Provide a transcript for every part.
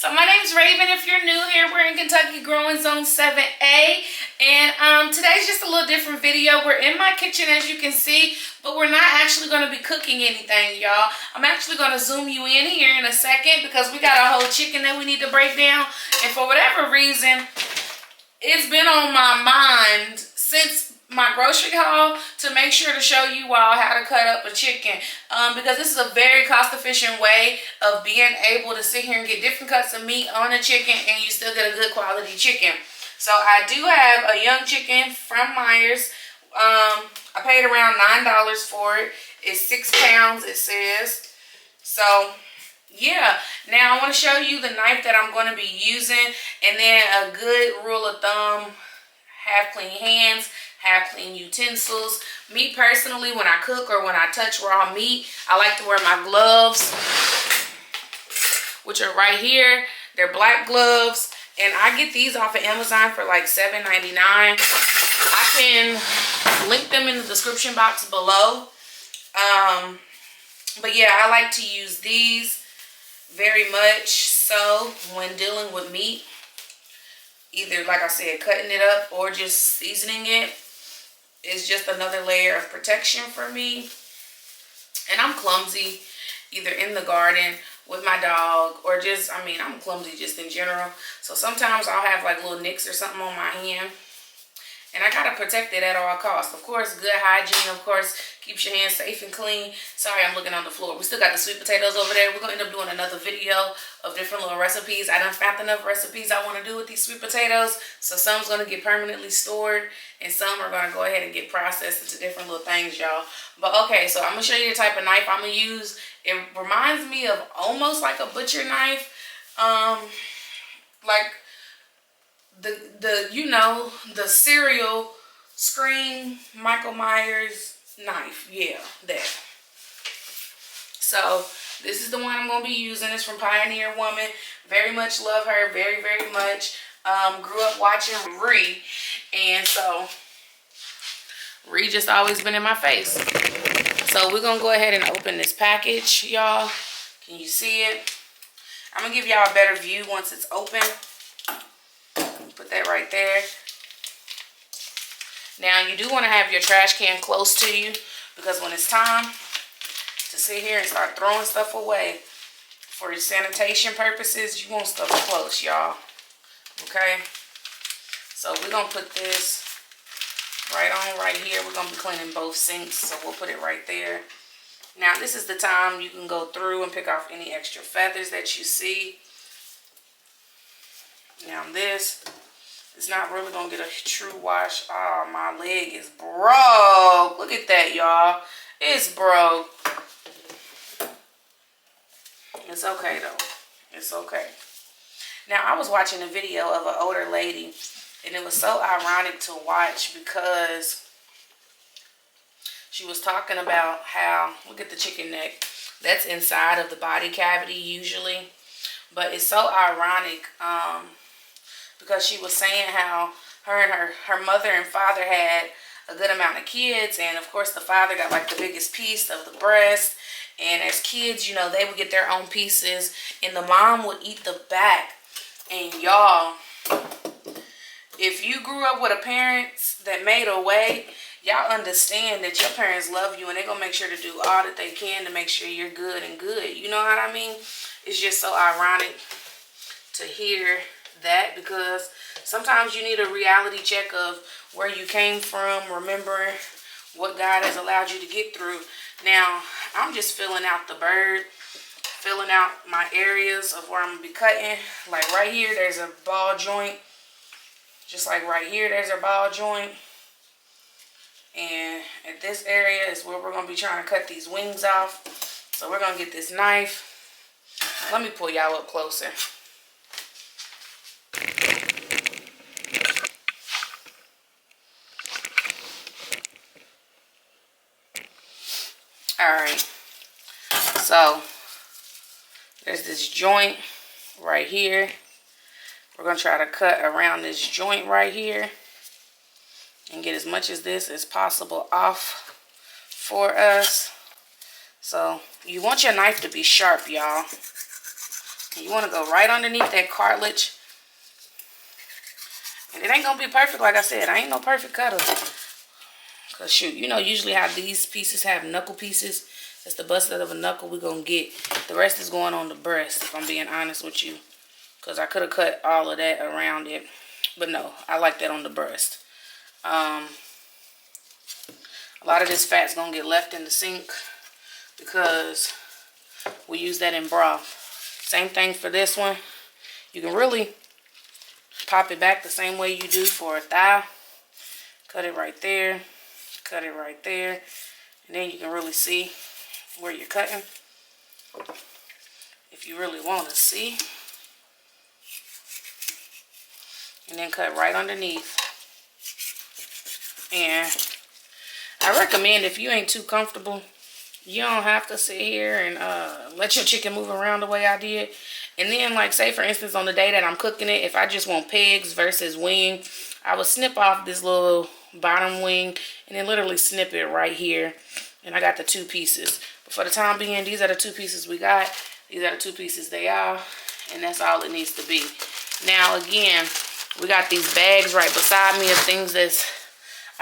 So my name's Raven. If you're new here, we're in Kentucky growing zone 7A. And today's just a little different video. We're in my kitchen, as you can see, but we're not actually going to be cooking anything, y'all. I'm actually going to zoom you in here in a second because we got a whole chicken that we need to break down. And for whatever reason, it's been on my mind since my grocery haul to make sure to show you all how to cut up a chicken, because this is a very cost-efficient way of being able to sit here and get different cuts of meat on a chicken and you still get a good quality chicken. So I do have a young chicken from Myers. I paid around $9 for it. It's 6 pounds, it says. So yeah, now I want to show you the knife that I'm going to be using, and then a good rule of thumb: have clean hands, have clean utensils. Me personally, when I cook or when I touch raw meat, I like to wear my gloves, which are right here. They're black gloves, and I get these off of Amazon for like $7.99. I can link them in the description box below. But yeah, I like to use these very much so when dealing with meat. Either, like I said, cutting it up or just seasoning it is just another layer of protection for me. And I'm clumsy, either in the garden with my dog or just, I'm clumsy just in general. So sometimes I'll have like little nicks or something on my hand. And I gotta protect it at all costs. Of course, good hygiene, of course, keeps your hands safe and clean. Sorry, I'm looking on the floor. We still got the sweet potatoes over there. We're gonna end up doing another video of different little recipes. I done found enough recipes I wanna do with these sweet potatoes. So some's gonna get permanently stored and some are gonna go ahead and get processed into different little things, y'all. But okay, so I'm gonna show you the type of knife I'm gonna use. It reminds me of almost like a butcher knife. Like the cereal screen Michael Myers knife. Yeah, that. So this is the one I'm gonna be using. It's from Pioneer Woman. Very much love her, very, very much. Grew up watching Ree, and so Ree just always been in my face. So we're gonna go ahead and open this package, y'all. Can you see it? I'm gonna give y'all a better view once it's open. Put that right there. Now you do want to have your trash can close to you, because when it's time to sit here and start throwing stuff away for sanitation purposes, you want stuff close, y'all. Okay? So we're going to put this right on right here. We're going to be cleaning both sinks, so we'll put it right there. Now this is the time you can go through and pick off any extra feathers that you see. Now this is not really going to get a true wash. Oh, my leg is broke. Look at that, y'all. It's broke. It's okay, though. It's okay. Now, I was watching a video of an older lady, and it was so ironic to watch because she was talking about how, look at the chicken neck. That's inside of the body cavity usually. But it's so ironic, because she was saying how her and her mother and father had a good amount of kids, and of course the father got like the biggest piece of the breast, and as kids, you know, they would get their own pieces and the mom would eat the back. And y'all, if you grew up with a parents that made a way, y'all understand that your parents love you and they're gonna make sure to do all that they can to make sure you're good and good. You know what I mean? It's just so ironic to hear that, because sometimes you need a reality check of where you came from, remember what God has allowed you to get through. Now, I'm just filling out the bird, filling out my areas of where I'm going to be cutting. Like right here, there's a ball joint. Just like right here, there's a ball joint. And at this area is where we're going to be trying to cut these wings off. So we're going to get this knife. Let me pull y'all up closer. Alright, so there's this joint right here. We're going to try to cut around this joint right here and get as much of this as possible off for us. So you want your knife to be sharp, y'all. And you want to go right underneath that cartilage. And it ain't going to be perfect, like I said. I ain't no perfect cutter. Because, shoot, you know usually how these pieces have knuckle pieces. That's the busted of a knuckle we're going to get. The rest is going on the breast, if I'm being honest with you. Because I could have cut all of that around it. But no, I like that on the breast. A lot of this fat's going to get left in the sink because we use that in broth. Same thing for this one. You can really pop it back the same way you do for a thigh. Cut it right there. Cut it right there. And then you can really see where you're cutting. If you really want to see. And then cut right underneath. And I recommend, if you ain't too comfortable, you don't have to sit here and let your chicken move around the way I did. And then, like, say for instance, on the day that I'm cooking it, if I just want pegs versus wing, I would snip off this little bottom wing and then literally snip it right here. And I got the 2 pieces. But for the time being, these are the 2 pieces we got. These are the 2 pieces they are. And that's all it needs to be. Now, again, we got these bags right beside me of things that's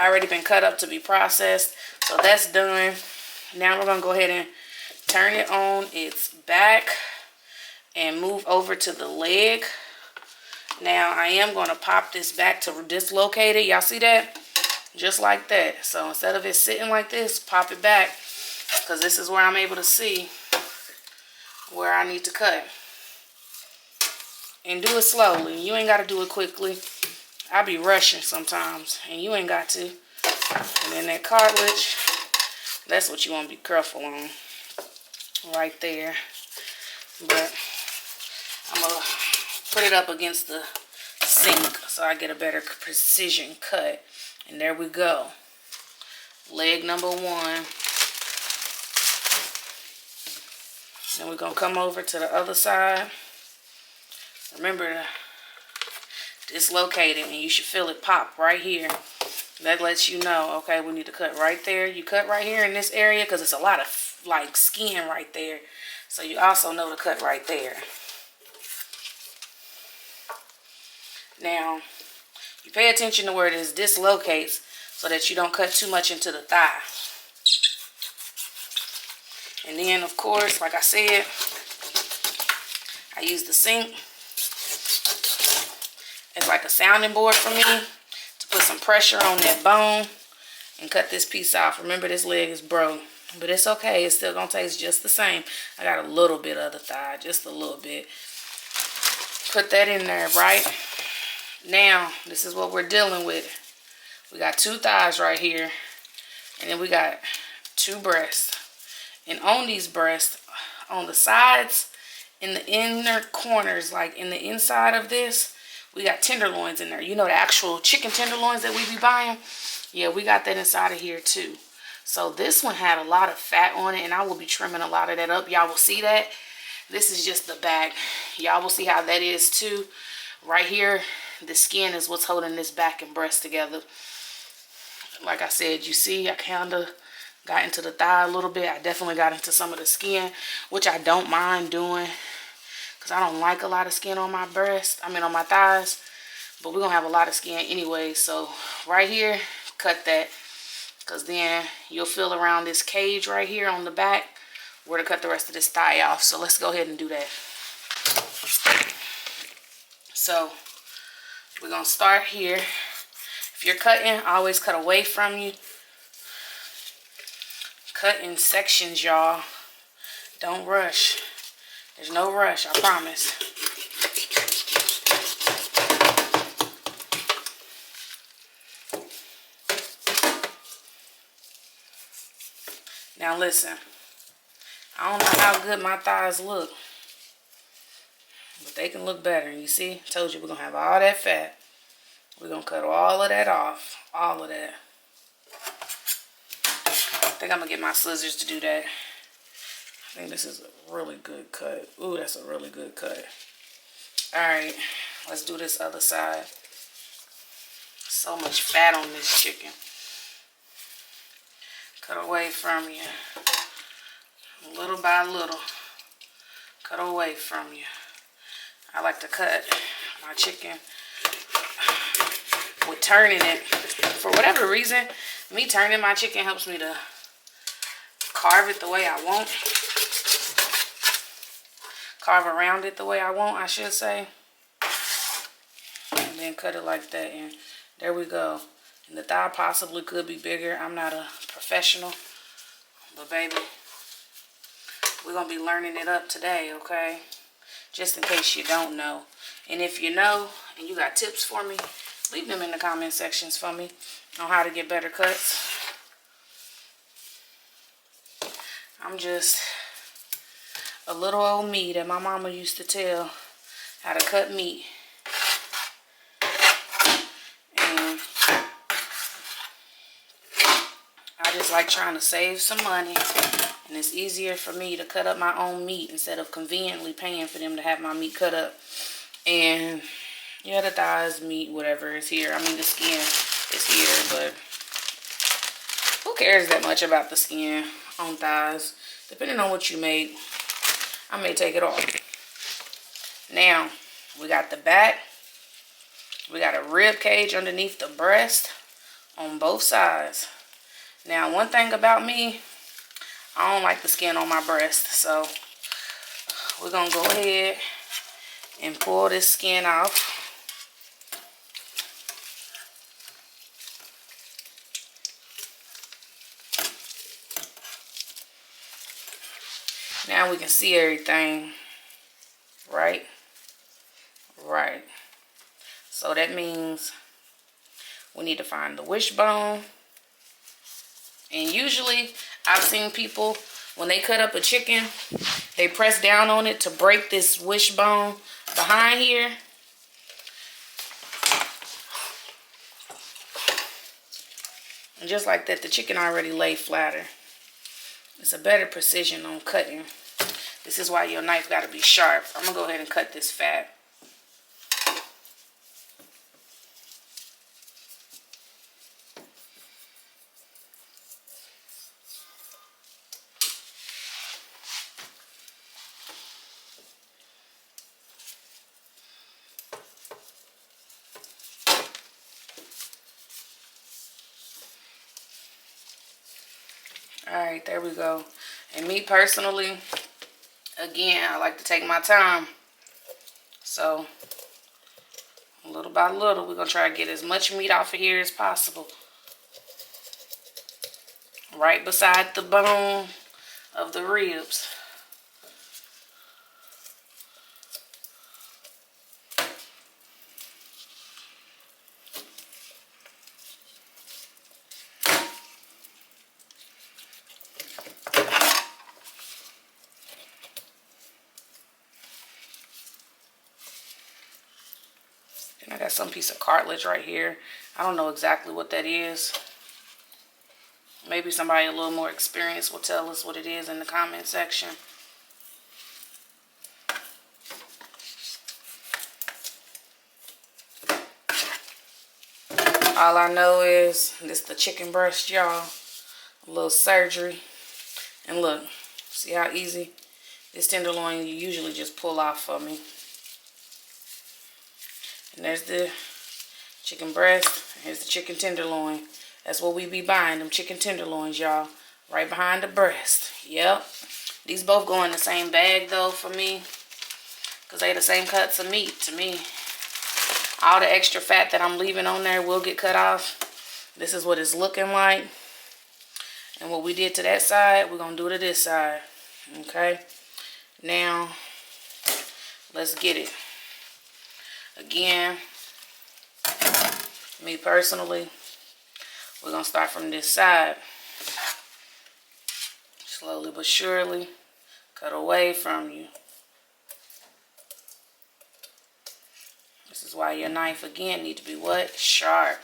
already been cut up to be processed. So that's done. Now we're going to go ahead and turn it on its back and move over to the leg. Now I am going to pop this back to dislocate it. Y'all see that? Just like that. So instead of it sitting like this, pop it back, because this is where I'm able to see where I need to cut. And do it slowly. You ain't got to do it quickly. I be rushing sometimes, and you ain't got to. And then that cartilage, that's what you want to be careful on. Right there. But I'm going to put it up against the sink so I get a better precision cut. And there we go. Leg number 1. Then we're going to come over to the other side. Remember to dislocate it, and you should feel it pop right here. That lets you know, okay, we need to cut right there. You cut right here in this area because it's a lot of like skin right there. So you also know to cut right there. Now, you pay attention to where this dislocates so that you don't cut too much into the thigh. And then, of course, like I said, I use the sink as like a sounding board for me to put some pressure on that bone and cut this piece off. Remember, this leg is broke, but it's okay. It's still going to taste just the same. I got a little bit of the thigh, just a little bit. Put that in there, right? Now, this is what we're dealing with. We got 2 thighs right here, and then we got 2 breasts. And on these breasts, on the sides, in the inner corners, like in the inside of this, we got tenderloins in there. You know, the actual chicken tenderloins that we be buying? Yeah, we got that inside of here too. So this one had a lot of fat on it, and I will be trimming a lot of that up. Y'all will see that. This is just the back. Y'all will see how that is too. Right here, the skin is what's holding this back and breast together. Like I said, you see, I kind of got into the thigh a little bit. I definitely got into some of the skin, which I don't mind doing because I don't like a lot of skin on my breast. I mean, on my thighs. But we're going to have a lot of skin anyway. So right here, cut that, because then you'll feel around this cage right here on the back where to cut the rest of this thigh off. So let's go ahead and do that. So we're going to start here. If you're cutting, always cut away from you. Cut in sections, y'all. Don't rush. There's no rush, I promise. Now listen, I don't know how good my thighs look, but they can look better. You see, I told you we're going to have all that fat. We're going to cut all of that off, all of that. I think I'm going to get my scissors to do that. I think this is a really good cut. Ooh, that's a really good cut. Alright, let's do this other side. So much fat on this chicken. Cut away from you. Little by little. Cut away from you. I like to cut my chicken with turning it. For whatever reason, me turning my chicken helps me to carve it the way I want. Carve around it the way I want, I should say. And then cut it like that, and there we go. And the thigh possibly could be bigger. I'm not a professional, but baby, we're gonna be learning it up today, okay? Just in case you don't know. And if you know and you got tips for me, leave them in the comment sections for me on how to get better cuts. I'm just a little old me that my mama used to tell how to cut meat. And I just like trying to save some money. And it's easier for me to cut up my own meat instead of conveniently paying for them to have my meat cut up. And yeah, the thighs, meat, whatever is here. I mean, the skin is here, but who cares that much about the skin on thighs? Depending on what you made, I may take it off. Now, we got the back. We got a rib cage underneath the breast on both sides. Now, one thing about me, I don't like the skin on my breast, so we're gonna go ahead and pull this skin off. Now we can see everything, right? Right. So that means we need to find the wishbone. And usually I've seen people, when they cut up a chicken, they press down on it to break this wishbone behind here. And just like that, the chicken already lay flatter. It's a better precision on cutting. This is why your knife got to be sharp. I'm going to go ahead and cut this fat. Alright, there we go. And me personally, again, I like to take my time. So, little by little, we're going to try to get as much meat off of here as possible. Right beside the bone of the ribs. And I got some piece of cartilage right here. I don't know exactly what that is. Maybe somebody a little more experienced will tell us what it is in the comment section. All I know is this the chicken breast, y'all. A little surgery. And look, see how easy this tenderloin you usually just pull off for me. And there's the chicken breast. Here's the chicken tenderloin. That's what we be buying, them chicken tenderloins, y'all. Right behind the breast. Yep. These both go in the same bag, though, for me. Because they the same cuts of meat to me. All the extra fat that I'm leaving on there will get cut off. This is what it's looking like. And what we did to that side, we're going to do to this side. Okay? Now, let's get it. Again, me personally, we're going to start from this side. Slowly but surely, cut away from you. This is why your knife, again, need to be what? Sharp.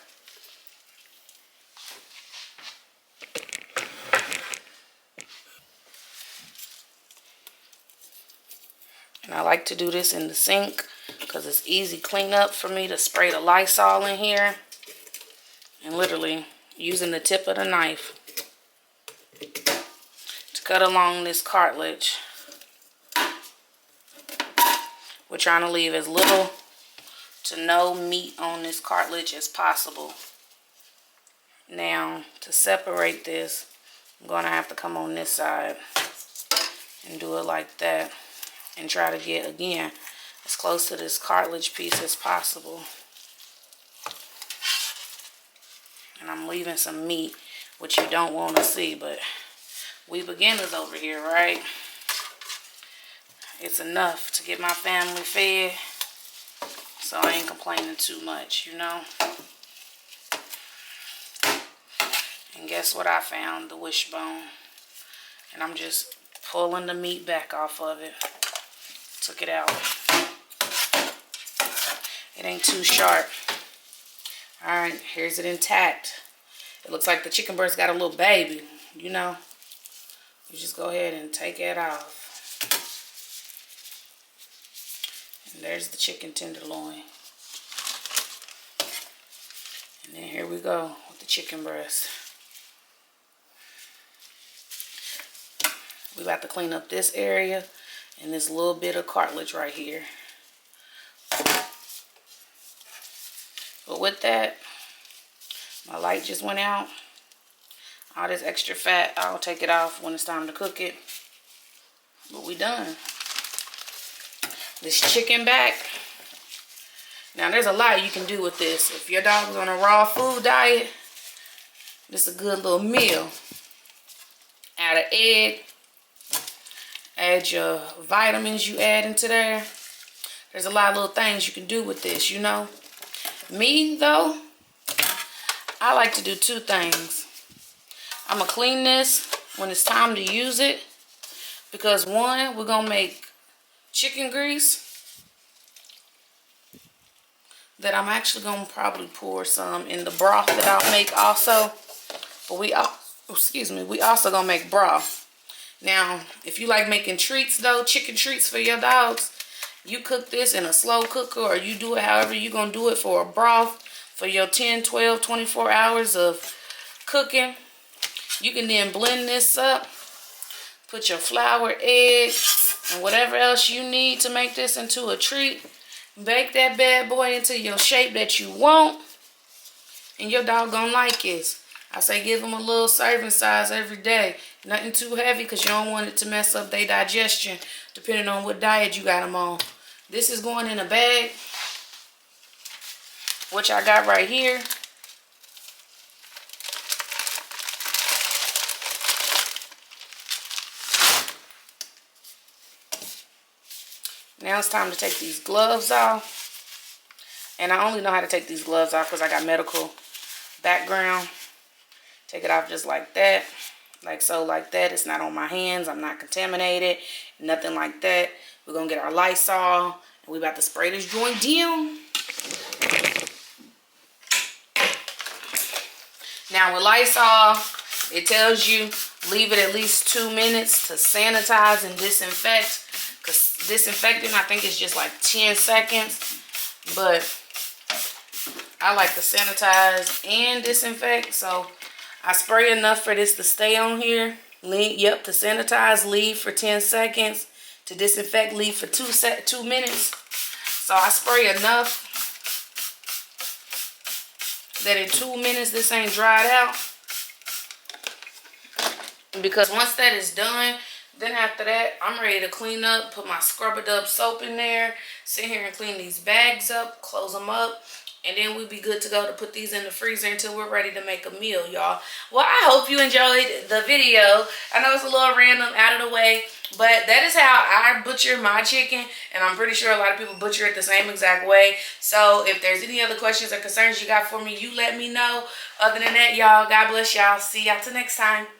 And I like to do this in the sink because it's easy cleanup for me to spray the Lysol in here. And literally using the tip of the knife to cut along this cartilage. We're trying to leave as little to no meat on this cartilage as possible. Now, to separate this, I'm going to have to come on this side and do it like that. And try to get, again, as close to this cartilage piece as possible. And I'm leaving some meat, which you don't want to see, but we beginners over here, right? It's enough to get my family fed, so I ain't complaining too much, you know? And guess what I found? The wishbone. And I'm just pulling the meat back off of it. Took it out. It ain't too sharp. Alright, here's it intact. It looks like the chicken breast got a little baby, you know. You just go ahead and take it off. And there's the chicken tenderloin. And then here we go with the chicken breast. We about to clean up this area and this little bit of cartilage right here. But with that, my light just went out. All this extra fat, I'll take it off when it's time to cook it. But we done. This chicken back. Now there's a lot you can do with this. If your dog's on a raw food diet, this is a good little meal. Add an egg. Add your vitamins you add into there. There's a lot of little things you can do with this, you know. Me, though, I like to do two things. I'm going to clean this when it's time to use it. Because one, we're going to make chicken grease. That I'm actually going to probably pour some in the broth that I'll make also. But we also going to make broth. Now, if you like making treats, though, chicken treats for your dogs, you cook this in a slow cooker or you do it however you're going to do it for a broth for your 10, 12, 24 hours of cooking. You can then blend this up, put your flour, egg, and whatever else you need to make this into a treat. Bake that bad boy into your shape that you want, and your dog gonna like it. I say give them a little serving size every day. Nothing too heavy because you don't want it to mess up their digestion, depending on what diet you got them on. This is going in a bag, which I got right here. Now it's time to take these gloves off. And I only know how to take these gloves off because I got medical background. Take it off just like that. Like so, like that. It's not on my hands. I'm not contaminated. Nothing like that. We're going to get our Lysol. And we about to spray this joint down. Now with Lysol, it tells you leave it at least 2 minutes to sanitize and disinfect. Because disinfecting, I think, is just like 10 seconds. But I like to sanitize and disinfect. So I spray enough for this to stay on here. Yep, to sanitize, leave for 10 seconds. To disinfect, leave for 2 minutes. So I spray enough that in 2 minutes this ain't dried out. Because once that is done, then after that, I'm ready to clean up, put my scrubbed up soap in there, sit here and clean these bags up, close them up, and then we'll be good to go to put these in the freezer until we're ready to make a meal, y'all. Well, I hope you enjoyed the video. I know it's a little random, out of the way, but that is how I butcher my chicken, and I'm pretty sure a lot of people butcher it the same exact way. So if there's any other questions or concerns you got for me, you let me know. Other than that, y'all, God bless y'all. See y'all till next time.